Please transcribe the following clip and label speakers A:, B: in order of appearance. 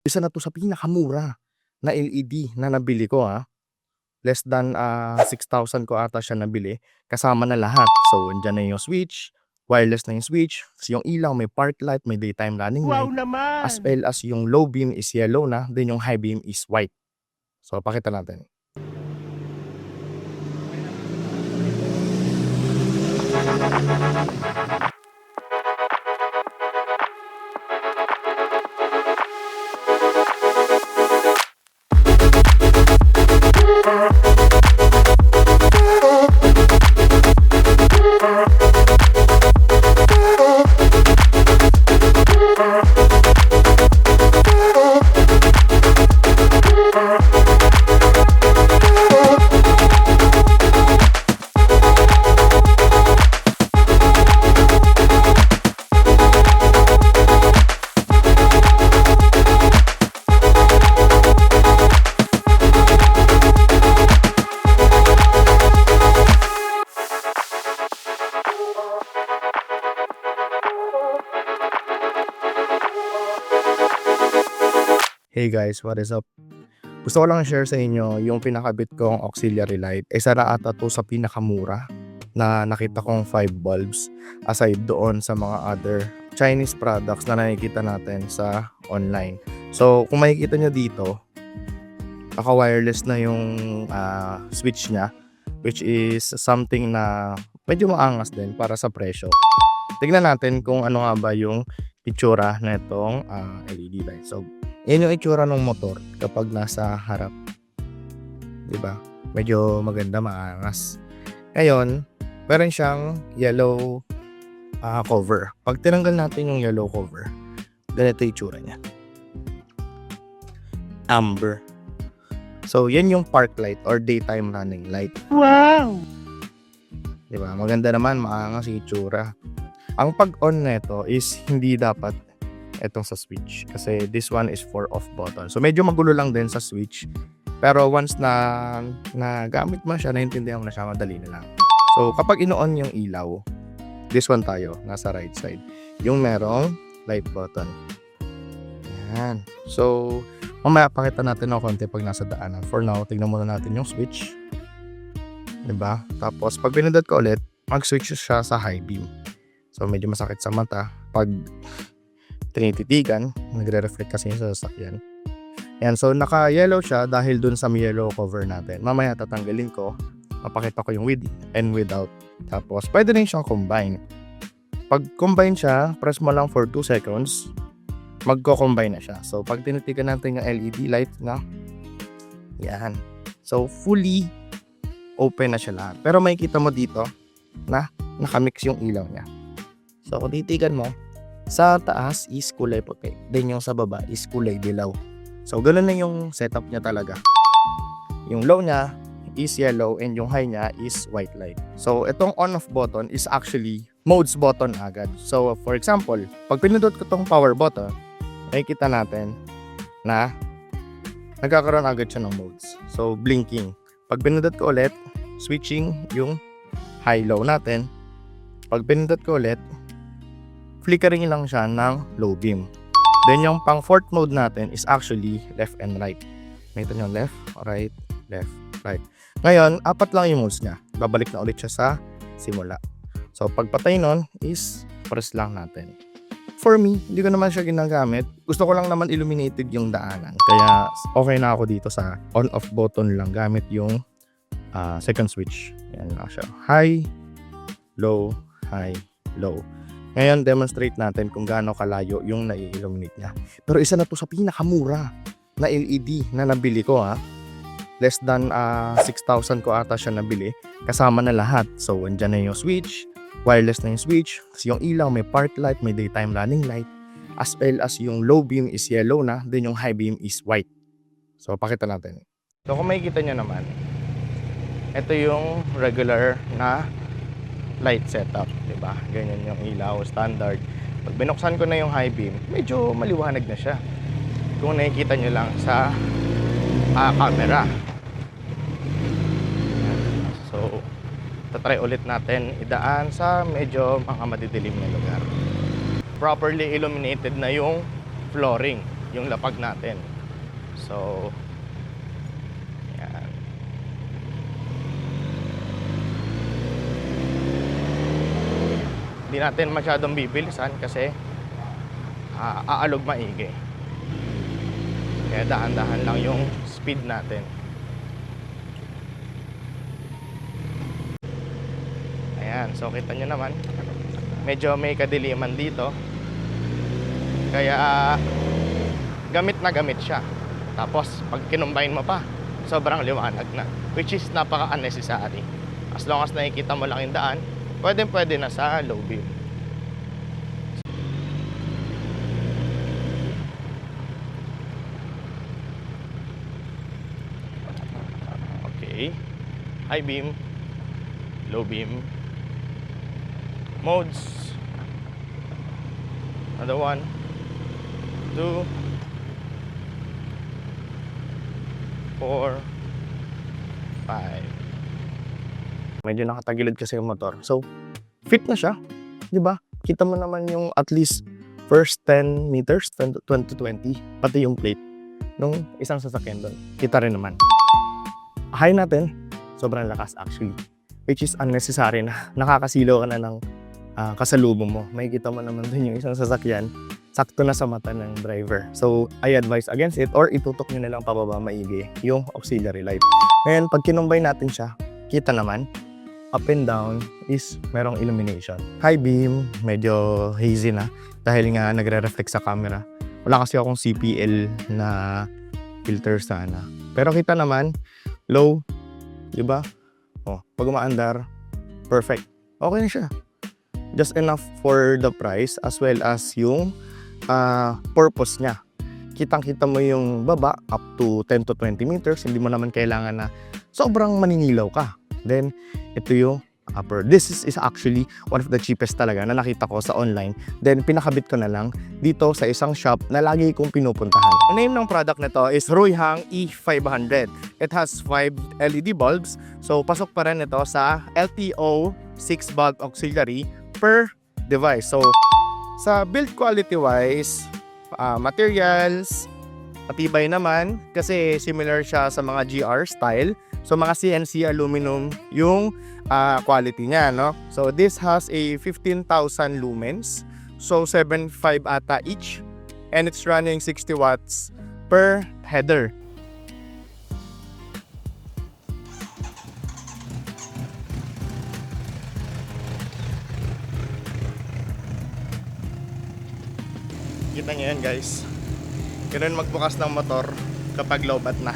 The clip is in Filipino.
A: Isa na 'to sa pinakamura na LED na nabili ko, less than, 6,000 ko ata siya nabili, kasama na lahat. So, andiyan na yung switch, wireless na yung switch, ta's yung ilaw may park light, may daytime running
B: Wow
A: light, as
B: naman!
A: well as yung low beam is yellow na, then yung high beam is white. So, pakita natin. Hey guys, what is up? Gusto ko lang share sa inyo yung pinakabit kong auxiliary light. Isa na ata to sa pinakamura na nakita kong 5 bulbs aside doon sa mga other Chinese products na nakikita natin sa online. So kung makikita nyo dito, naka-wireless na yung switch niya, which is something na medyo maangas din para sa presyo. Tignan natin kung ano nga ba yung itsura na itong LED light. So, yan yung itsura ng motor kapag nasa harap. Diba? Medyo maganda, maangas. Ngayon, meron siyang yellow cover. Pag tinanggal natin yung yellow cover, ganito yung itsura niya. Amber. So, yan yung park light or daytime running light.
B: Wow!
A: Diba? Maganda naman, maangas yung itsura. Ang pag-on nito is hindi dapat etong sa switch kasi this one is for off button. So medyo magulo lang din sa switch. Pero once na gamit mo siya, naintindihan mo na siya, madali na lang. So kapag ino-on yung ilaw, this one tayo, nasa right side. Yung merong light button. Yan. So mamaya pakita natin ng konti pag nasa daanan. For now, tignan muna natin yung switch. Diba? Tapos pag pinindot ko ulit, mag-switch siya sa high beam. So medyo masakit sa mata pag tinititigan, nagre-reflect kasi sa sasakyan. Yan, so naka-yellow siya dahil dun sa yellow cover natin. Mamaya tatanggalin ko, mapakita ko yung with and without. Tapos pwede rin siyang combine. Pag combine siya, press mo lang for 2 seconds, magko-combine na siya. So pag tinitigan natin yung LED light na, yan. So fully open na siya lahat. Pero makikita mo dito na nakamix yung ilaw niya. So kung titigan mo, sa taas is kulay puti, then yung sa baba is kulay dilaw. So ganoon na yung setup niya talaga. Yung low niya is yellow and yung high niya is white light. So itong on off button is actually modes button agad. So for example, pag pinindot ko tong power button, makikita natin na nagkakaroon agad siya ng modes. So blinking. Pag pinindot ko ulit, switching yung high low natin. Pag pinindot ko ulit, flickering lang siya ng low beam. Then yung pang fourth mode natin is actually left and right. Makita nyo, left, right, left, right. Ngayon, 4 lang yung modes niya. Babalik na ulit siya sa simula. So pagpatay nun is press lang natin. For me, hindi ko naman siya ginagamit. Gusto ko lang naman illuminated yung daanan. Kaya okay na ako dito sa on-off button lang gamit yung second switch. Yan lang siya. High, low, high, low. Ngayon, demonstrate natin kung gaano kalayo yung nai-illuminate niya. Pero isa na to sa pinakamura na LED na nabili ko, Less than 6,000 ko ata siya nabili. Kasama na lahat. So, andyan na yung switch, wireless na yung switch. Kasi yung ilaw, may park light, may daytime running light. As well as yung low beam is yellow na, then yung high beam is white. So, pakita natin. So, kung makikita nyo naman, ito yung regular na light setup, diba? Ganyan yung ilaw, standard. Pag binuksan ko na yung high beam, medyo maliwanag na siya. Kung nakikita nyo lang sa camera. So, tatry ulit natin idaan sa medyo mga madidilim na lugar. Properly illuminated na yung flooring. yung lapag natin. So, yan. Hindi natin masyadong bibilisan kasi aalog maigi. Kaya dahan-dahan lang yung speed natin. Ayan, so kita nyo naman, medyo may kadiliman dito. Kaya gamit na gamit siya. Tapos pag kinumbine mo pa, sobrang liwanag na, which is napaka unnecessary. As long as nakikita mo lang yung daan, pwede na sa low beam. Okay, high beam, low beam, modes, another 1, 2, 4, 5. Medyo nakatagilid kasi yung motor. So, fit na siya. 'Di ba? Kita mo naman yung at least first 10 meters, 20 to 20, pati yung plate nung isang sasakyan doon. Kita rin naman. High natin, sobrang lakas actually. Which is unnecessary na. Nakakasilaw ka na ng kasalubong mo. May kita mo naman dun yung isang sasakyan, sakto na sa mata ng driver. So, I advise against it or itutok nyo na lang pababa maigi yung auxiliary light. Ngayon, pag kinumbay natin siya, kita naman, up and down is merong illumination. High beam, medyo hazy na dahil nga nagre-reflect sa camera. Wala kasi akong CPL na filter sana. Pero kita naman, low, di ba? Oh, pag umaandar, perfect. Okay na siya. Just enough for the price as well as yung purpose niya. Kitang-kita mo yung baba up to 10 to 20 meters. Hindi mo naman kailangan na sobrang maningilaw ka. Then, ito yung upper. This is actually one of the cheapest talaga na nakita ko sa online. Then, pinakabit ko na lang dito sa isang shop na lagi kong pinupuntahan. Ang name ng product nito is Ruihang E500. It has 5 LED bulbs. So, pasok pa rin ito sa LTO 6 bulb auxiliary per device. So, sa build quality wise, materials, matibay naman kasi similar siya sa mga GR style. So, mga CNC aluminum yung quality niya, no? So, this has a 15,000 lumens. So, 7.5 ata each. And it's running 60 watts per header. Kita nyo yan, guys. Ganun magbukas ng motor kapag low bat na.